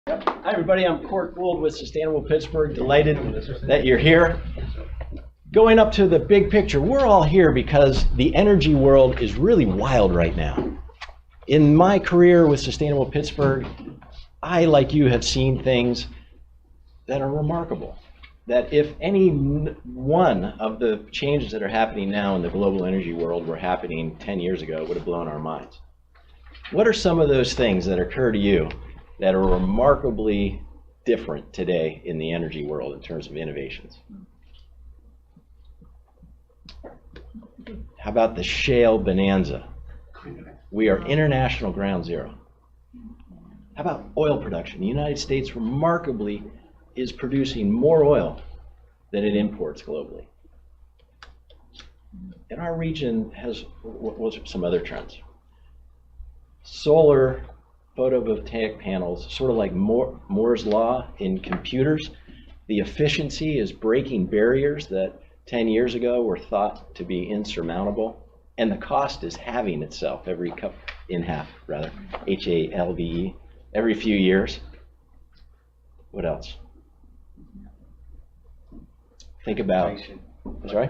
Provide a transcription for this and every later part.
Hi everybody, I'm Gould with Sustainable Pittsburgh. Delighted that you're here. Going up to the big picture, we're all here because the energy world is really wild right now. In my career with Sustainable Pittsburgh, I, like you, have seen things that are remarkable. That if any one of the changes that are happening now in the global energy world were happening 10 years ago, it would have blown our minds. What are some of those things that occur to you that are remarkably different today in the energy world in terms of innovations? How about the shale bonanza? We are international ground zero. How about oil production? The United States remarkably is producing more oil than it imports globally. And our region has some other trends. Solar photovoltaic panels, sort of like Moore's law in computers. The efficiency is breaking barriers that 10 years ago were thought to be insurmountable, and the cost is halving itself every H-A-L-V-E, every few years. What else? Think about, sorry?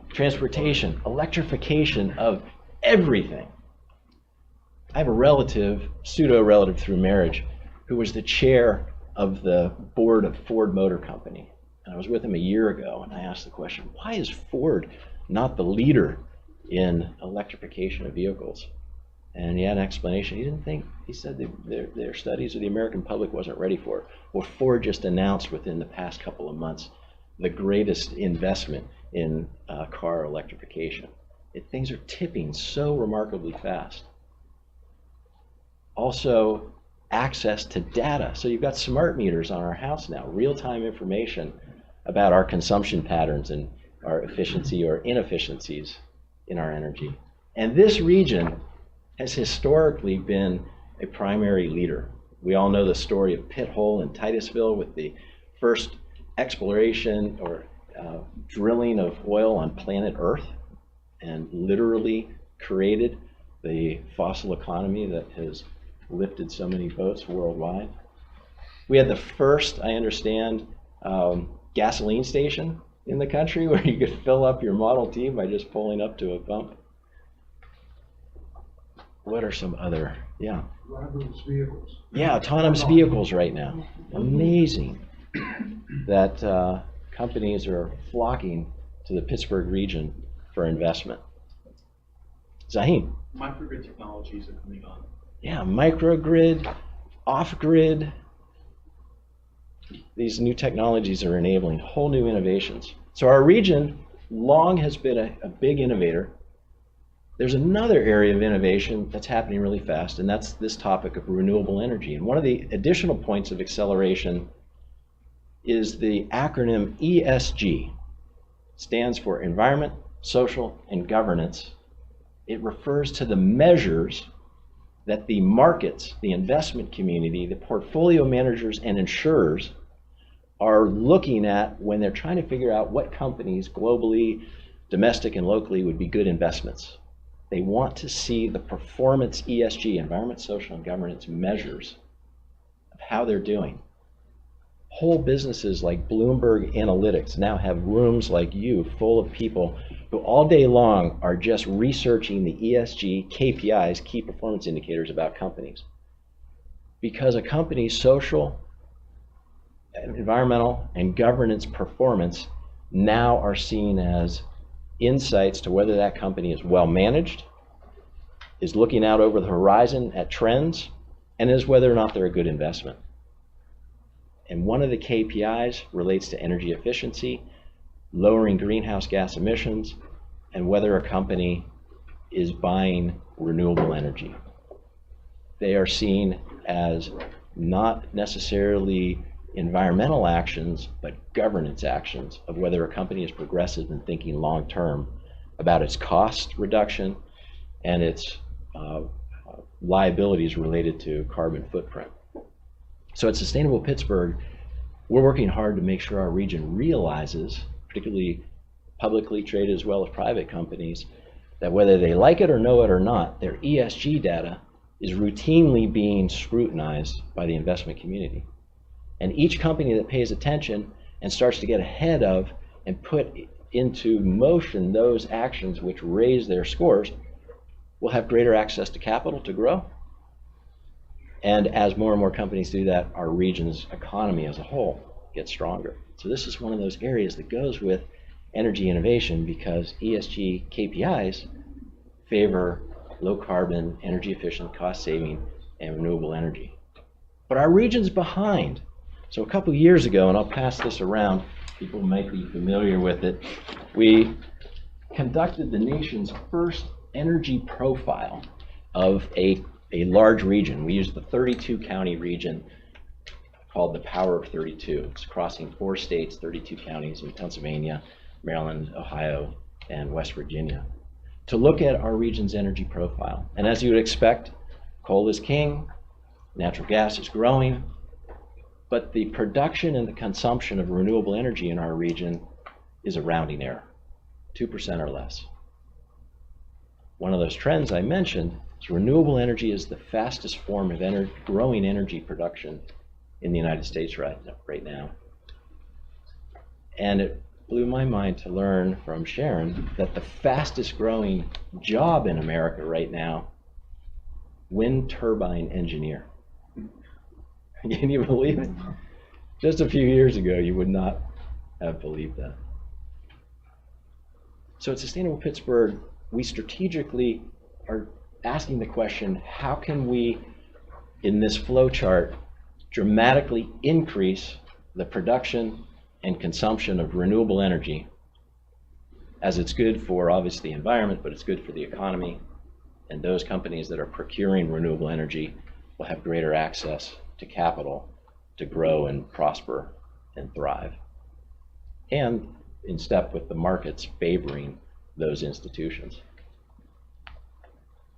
Transportation, electrification of everything. I have a relative, pseudo-relative through marriage, who was the chair of the board of Ford Motor Company. And I was with him a year ago, and I asked the question, why is Ford not the leader in electrification of vehicles? And he had an explanation. He didn't think, he said their studies of the American public wasn't ready for it. Well, Ford just announced within the past couple of months the greatest investment in car electrification. Things are tipping so remarkably fast. Also, access to data. So you've got smart meters on our house now, real-time information about our consumption patterns and our efficiency or inefficiencies in our energy. And this region has historically been a primary leader. We all know the story of Pit Hole in Titusville with the first exploration or drilling of oil on planet Earth, and literally created the fossil economy that has lifted so many boats worldwide. We had the first, I understand, gasoline station in the country where you could fill up your Model T by just pulling up to a pump. What are some other, Driverless vehicles. Yeah, autonomous vehicles right now. Amazing that companies are flocking to the Pittsburgh region for investment. Zaheen. Microgrid technologies are coming on. Yeah, microgrid, off-grid. These new technologies are enabling whole new innovations. So our region long has been a big innovator. There's another area of innovation that's happening really fast, and that's this topic of renewable energy. And one of the additional points of acceleration is the acronym ESG. Stands for Environment, Social, and Governance. It refers to the measures that the markets, the investment community, the portfolio managers and insurers are looking at when they're trying to figure out what companies globally, domestic and locally, would be good investments. They want to see the performance ESG, environment, social, and governance measures of how they're doing. Whole businesses like Bloomberg Analytics now have rooms like you full of people who all day long are just researching the ESG KPIs, key performance indicators about companies. Because a company's social, environmental, and governance performance now are seen as insights to whether that company is well managed, is looking out over the horizon at trends, and is whether or not they're a good investment. And one of the KPIs relates to energy efficiency, lowering greenhouse gas emissions, and whether a company is buying renewable energy. They are seen as not necessarily environmental actions, but governance actions of whether a company is progressive and thinking long-term about its cost reduction and its liabilities related to carbon footprint. So at Sustainable Pittsburgh, we're working hard to make sure our region realizes, particularly publicly traded as well as private companies, that whether they like it or know it or not, their ESG data is routinely being scrutinized by the investment community. And each company that pays attention and starts to get ahead of and put into motion those actions which raise their scores will have greater access to capital to grow. And as more and more companies do that, our region's economy as a whole gets stronger. So this is one of those areas that goes with energy innovation, because ESG KPIs favor low carbon, energy efficient, cost saving, and renewable energy. But our region's behind. So a couple years ago, and I'll pass this around, people might be familiar with it, we conducted the nation's first energy profile of a large region. We used the 32 county region called the Power of 32. It's crossing 4 states, 32 counties in Pennsylvania, Maryland, Ohio, and West Virginia, to look at our region's energy profile. And as you would expect, coal is king, natural gas is growing, but the production and the consumption of renewable energy in our region is a rounding error, 2% or less. One of those trends I mentioned is renewable energy is the fastest form of growing energy production in the United States right now. And it blew my mind to learn from Sharon that the fastest growing job in America right now, wind turbine engineer. Can you believe it? Just a few years ago, you would not have believed that. So at Sustainable Pittsburgh, we strategically are asking the question, how can we, in this flow chart, dramatically increase the production and consumption of renewable energy, as it's good for, obviously, the environment, but it's good for the economy, and those companies that are procuring renewable energy will have greater access to capital to grow and prosper and thrive, and in step with the markets favoring those institutions.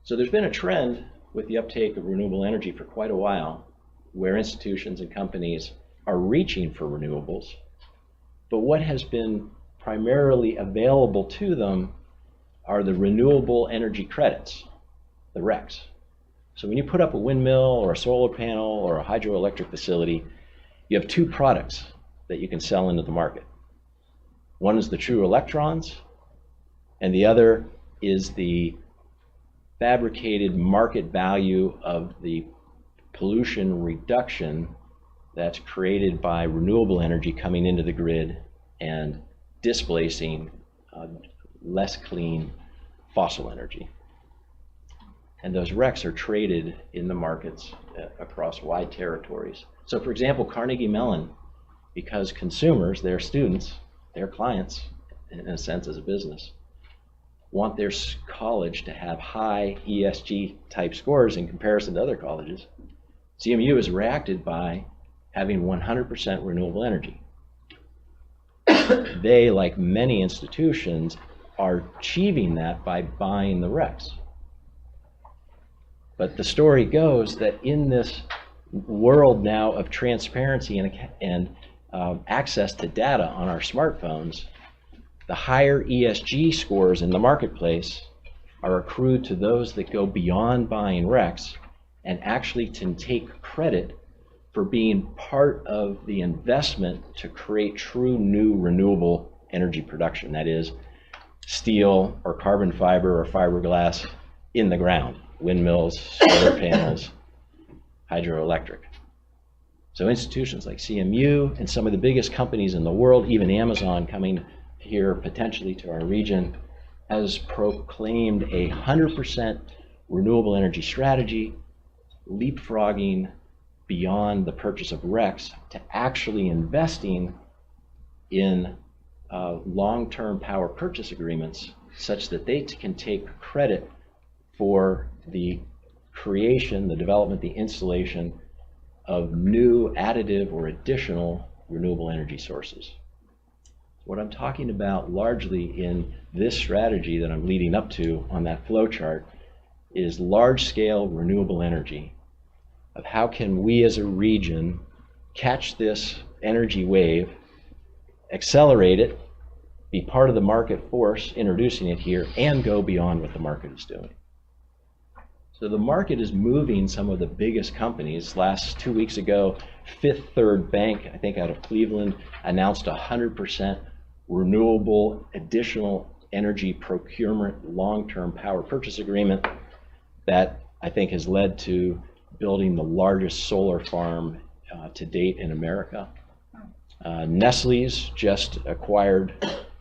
So there's been a trend with the uptake of renewable energy for quite a while, where institutions and companies are reaching for renewables, but what has been primarily available to them are the renewable energy credits, the RECs. So when you put up a windmill or a solar panel or a hydroelectric facility, you have 2 products that you can sell into the market. One is the true electrons, and the other is the fabricated market value of the pollution reduction that's created by renewable energy coming into the grid and displacing less clean fossil energy. And those RECs are traded in the markets across wide territories. So for example, Carnegie Mellon, because consumers, their students, their clients, in a sense as a business, want their college to have high ESG type scores in comparison to other colleges, CMU has reacted by having 100% renewable energy. They, like many institutions, are achieving that by buying the RECs. But the story goes that in this world now of transparency and access to data on our smartphones, the higher ESG scores in the marketplace are accrued to those that go beyond buying RECs and actually can take credit for being part of the investment to create true new renewable energy production. That is, steel or carbon fiber or fiberglass in the ground. Windmills, solar panels, hydroelectric. So institutions like CMU and some of the biggest companies in the world, even Amazon coming here potentially to our region, has proclaimed 100% renewable energy strategy, leapfrogging beyond the purchase of RECs to actually investing in long-term power purchase agreements such that they can take credit for the creation, the development, the installation of new additive or additional renewable energy sources. What I'm talking about largely in this strategy that I'm leading up to on that flow chart is large-scale renewable energy, of how can we as a region catch this energy wave, accelerate it, be part of the market force introducing it here, and go beyond what the market is doing. So the market is moving some of the biggest companies. Last 2 weeks ago, Fifth Third Bank, I think out of Cleveland, announced 100% renewable additional energy procurement long-term power purchase agreement that I think has led to building the largest solar farm to date in America. Nestle's just acquired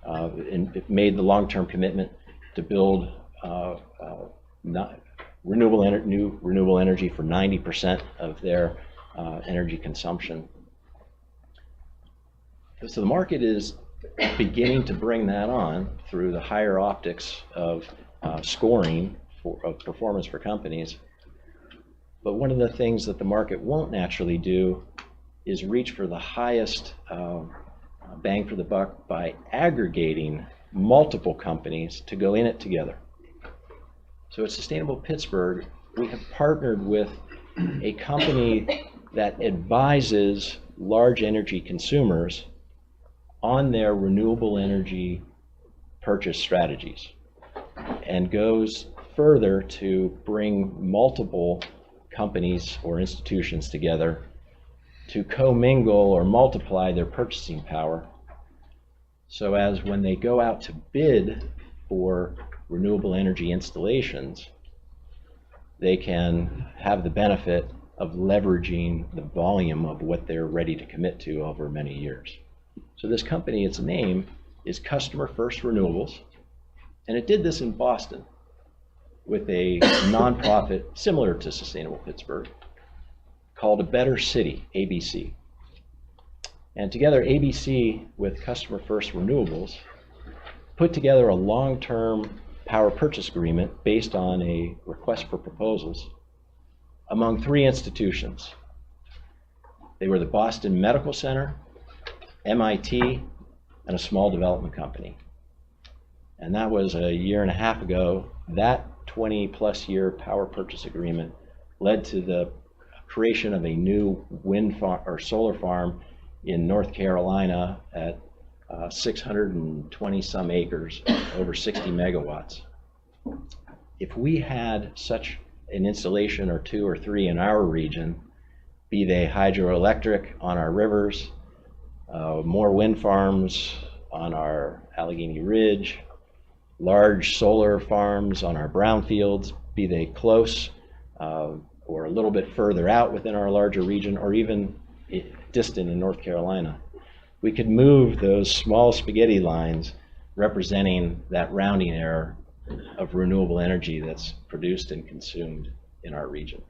and made the long-term commitment to build new renewable energy for 90% of their energy consumption. So the market is beginning to bring that on through the higher optics of scoring of performance for companies. But one of the things that the market won't naturally do is reach for the highest bang for the buck by aggregating multiple companies to go in it together. So at Sustainable Pittsburgh, we have partnered with a company that advises large energy consumers on their renewable energy purchase strategies, and goes further to bring multiple companies or institutions together to commingle or multiply their purchasing power, so as when they go out to bid for renewable energy installations, they can have the benefit of leveraging the volume of what they're ready to commit to over many years. So this company, its name is Customer First Renewables, and it did this in Boston with a nonprofit similar to Sustainable Pittsburgh called A Better City, ABC. And together, ABC with Customer First Renewables put together a long-term power purchase agreement based on a request for proposals among 3 institutions. They were the Boston Medical Center, MIT, and a small development company. And that was a year and a half ago. That 20-plus year power purchase agreement led to the creation of a new wind farm or solar farm in North Carolina at 620 some acres, over 60 megawatts. If we had such an installation or 2 or 3 in our region, be they hydroelectric on our rivers, more wind farms on our Allegheny Ridge, large solar farms on our brownfields, be they close or a little bit further out within our larger region, or even distant in North Carolina, we could move those small spaghetti lines representing that rounding error of renewable energy that's produced and consumed in our region.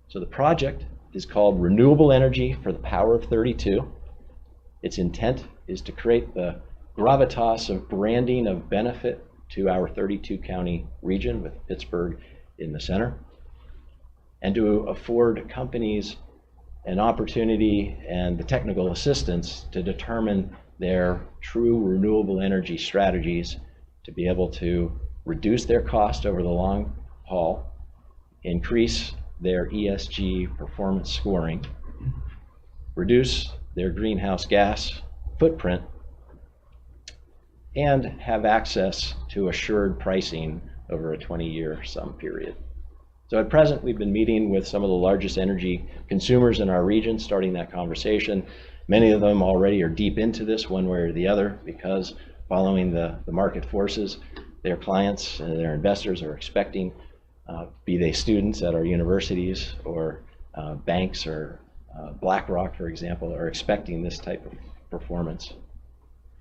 So the project is called Renewable Energy for the Power of 32. Its intent is to create the gravitas of branding of benefit to our 32 county region with Pittsburgh in the center, and to afford companies an opportunity and the technical assistance to determine their true renewable energy strategies to be able to reduce their cost over the long haul, increase their ESG performance scoring, reduce their greenhouse gas footprint, and have access to assured pricing over a 20-year sum period. So at present, we've been meeting with some of the largest energy consumers in our region, starting that conversation. Many of them already are deep into this one way or the other, because following the market forces, their clients and their investors are expecting, be they students at our universities or banks or BlackRock, for example, are expecting this type of performance.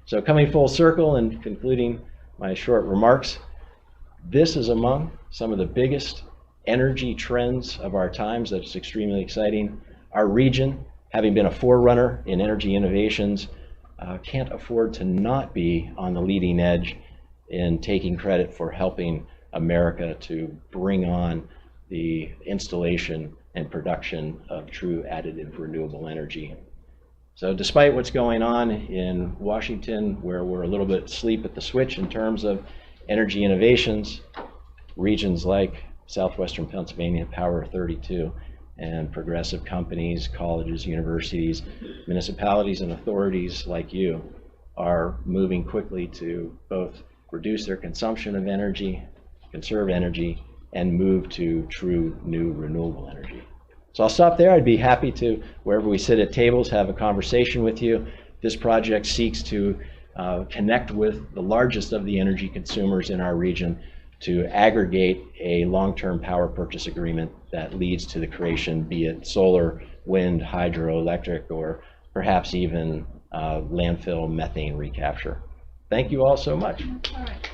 So coming full circle and concluding my short remarks, this is among some of the biggest energy trends of our times. That's extremely exciting. Our region, having been a forerunner in energy innovations, can't afford to not be on the leading edge in taking credit for helping America to bring on the installation and production of true additive renewable energy. So despite what's going on in Washington, where we're a little bit asleep at the switch in terms of energy innovations, regions like Southwestern Pennsylvania, Power 32, and progressive companies, colleges, universities, municipalities, and authorities like you are moving quickly to both reduce their consumption of energy, conserve energy, and move to true new renewable energy. So I'll stop there. I'd be happy to, wherever we sit at tables, have a conversation with you. This project seeks to connect with the largest of the energy consumers in our region to aggregate a long-term power purchase agreement that leads to the creation, be it solar, wind, hydroelectric, or perhaps even landfill methane recapture. Thank you all so much. All right.